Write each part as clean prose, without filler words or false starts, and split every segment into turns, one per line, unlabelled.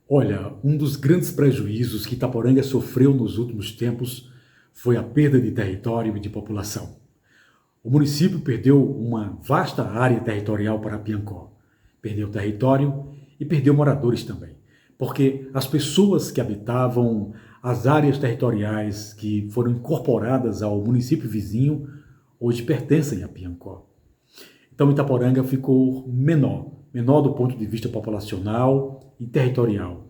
Olha, um dos grandes prejuízos que Itaporanga sofreu nos últimos tempos foi a perda de território e de população. O município perdeu uma vasta área territorial para Piancó. Perdeu território e perdeu moradores também, porque as pessoas que habitavam as áreas territoriais que foram incorporadas ao município vizinho hoje pertencem a Piancó. Então Itaporanga ficou menor do ponto de vista populacional e territorial,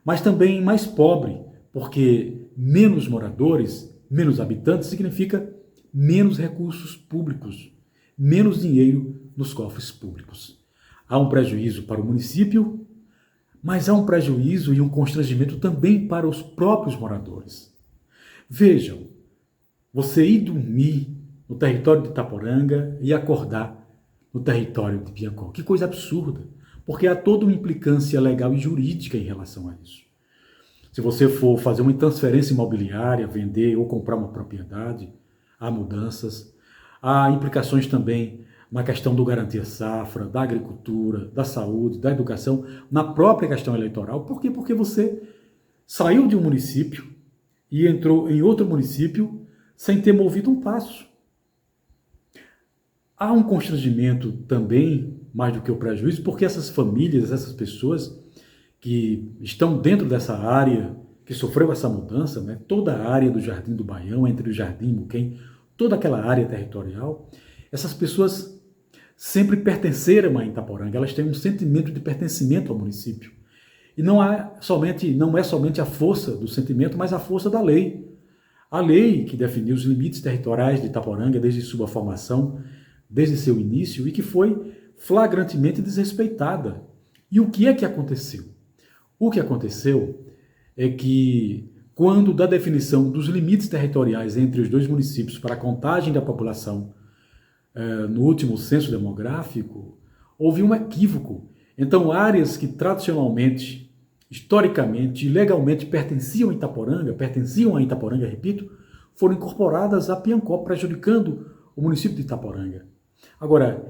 mas também mais pobre, porque menos moradores, menos habitantes significa menos recursos públicos, menos dinheiro nos cofres públicos. Há um prejuízo para o município, mas há um prejuízo e um constrangimento também para os próprios moradores. Vejam, você ir dormir no território de Itaporanga e acordar no território de Piancó. Que coisa absurda, porque há toda uma implicância legal e jurídica em relação a isso. Se você for fazer uma transferência imobiliária, vender ou comprar uma propriedade, há mudanças. Há implicações também na questão do garantia safra, da agricultura, da saúde, da educação, na própria questão eleitoral. Por quê? Porque você saiu de um município e entrou em outro município sem ter movido um passo. Há um constrangimento também, mais do que o prejuízo, porque essas famílias, essas pessoas que estão dentro dessa área, que sofreu essa mudança, né, toda a área do Jardim do Baião, entre o Jardim e Muquem, toda aquela área territorial, essas pessoas sempre pertenceram a Itaporanga, elas têm um sentimento de pertencimento ao município. E não é somente a força do sentimento, mas a força da lei. A lei que definiu os limites territoriais de Itaporanga desde sua formação, desde seu início, e que foi flagrantemente desrespeitada. E o que é que aconteceu? O que aconteceu é que, quando da definição dos limites territoriais entre os dois municípios para a contagem da população no último censo demográfico, houve um equívoco. Então, áreas que tradicionalmente, historicamente e legalmente pertenciam a Itaporanga, repito, foram incorporadas a Piancó, prejudicando o município de Itaporanga. Agora,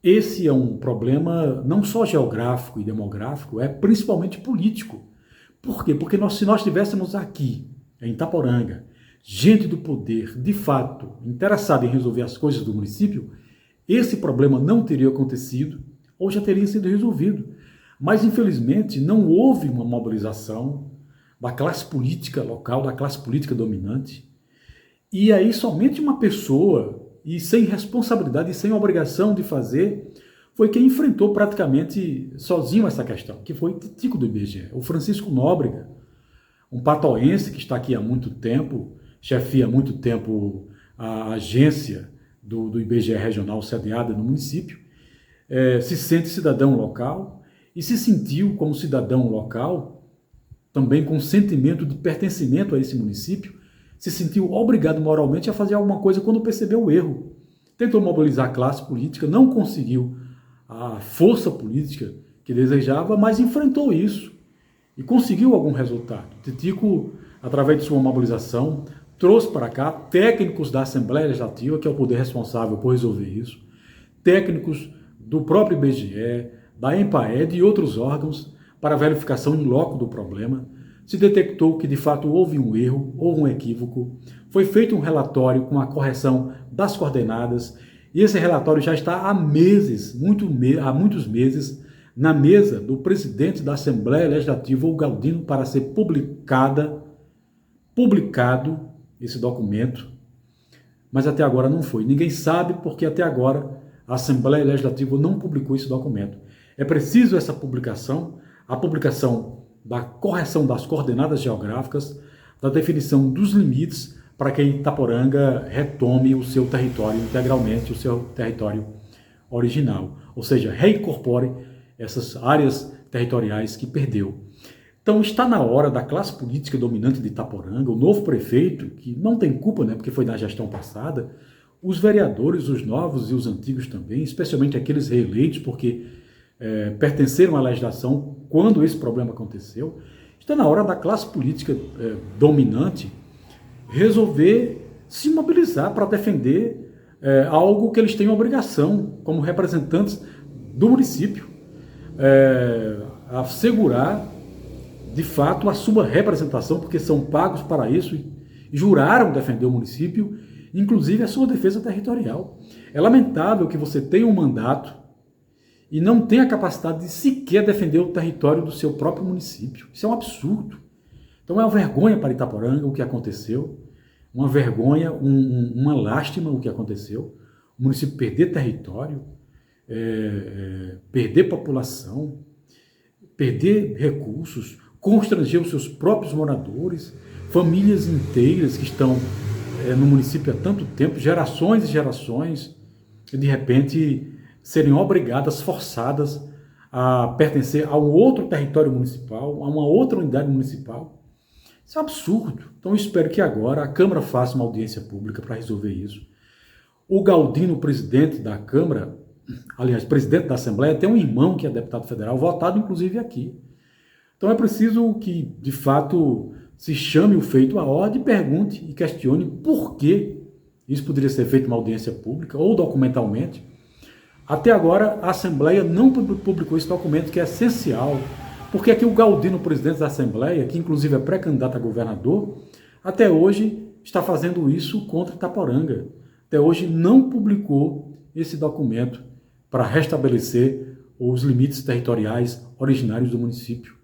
esse é um problema não só geográfico e demográfico, é principalmente político. Por quê? Porque se nós tivéssemos aqui, em Itaporanga, gente do poder, de fato, interessada em resolver as coisas do município, esse problema não teria acontecido ou já teria sido resolvido. Mas, infelizmente, não houve uma mobilização da classe política local, da classe política dominante. E aí somente uma pessoa, e sem responsabilidade e sem obrigação de fazer, foi quem enfrentou praticamente sozinho essa questão, que foi o Titico do IBGE, o Francisco Nóbrega, um patoense que está aqui há muito tempo, chefia há muito tempo a agência do IBGE regional sediada no município, se sente cidadão local e se sentiu como cidadão local, também com sentimento de pertencimento a esse município, se sentiu obrigado moralmente a fazer alguma coisa quando percebeu o erro. Tentou mobilizar a classe política, não conseguiu a força política que desejava, mas enfrentou isso e conseguiu algum resultado. Titico, através de sua mobilização, trouxe para cá técnicos da Assembleia Legislativa, que é o poder responsável por resolver isso, técnicos do próprio IBGE, da EMPAED e outros órgãos para verificação in loco do problema. Se detectou que de fato houve um erro, houve um equívoco, foi feito um relatório com a correção das coordenadas e esse relatório já está há meses, há muitos meses, na mesa do presidente da Assembleia Legislativa, o Galdino, para ser publicado esse documento, mas até agora não foi. Ninguém sabe porque até agora a Assembleia Legislativa não publicou esse documento. É preciso essa publicação, a publicação da correção das coordenadas geográficas, da definição dos limites para que Itaporanga retome o seu território integralmente, o seu território original, ou seja, reincorpore essas áreas territoriais que perdeu. Então está na hora da classe política dominante de Itaporanga, o novo prefeito, que não tem culpa, né, porque foi na gestão passada, os vereadores, os novos e os antigos também, especialmente aqueles reeleitos, porque pertenceram à legislação quando esse problema aconteceu. Está na hora da classe política dominante resolver se mobilizar para defender algo que eles têm obrigação, como representantes do município, assegurar de fato, a sua representação, porque são pagos para isso e juraram defender o município, inclusive a sua defesa territorial. É lamentável que você tenha um mandato e não tenha a capacidade de sequer defender o território do seu próprio município. Isso é um absurdo. Então é uma vergonha para Itaporanga o que aconteceu, uma vergonha, uma lástima o que aconteceu. O município perder território, perder população, perder recursos, constranger os seus próprios moradores, famílias inteiras que estão no município há tanto tempo, gerações e gerações, e de repente serem obrigadas, forçadas a pertencer a um outro território municipal, a uma outra unidade municipal. Isso é um absurdo. Então eu espero que agora a Câmara faça uma audiência pública para resolver isso. O Galdino, presidente da Câmara, aliás, presidente da Assembleia, tem um irmão que é deputado federal, votado inclusive aqui. Então é preciso que, de fato, se chame o feito à ordem e pergunte e questione por que isso poderia ser feito em uma audiência pública ou documentalmente. Até agora, a Assembleia não publicou esse documento, que é essencial, porque aqui o Galdino, presidente da Assembleia, que inclusive é pré-candidato a governador, até hoje está fazendo isso contra Itaporanga. Até hoje não publicou esse documento para restabelecer os limites territoriais originários do município.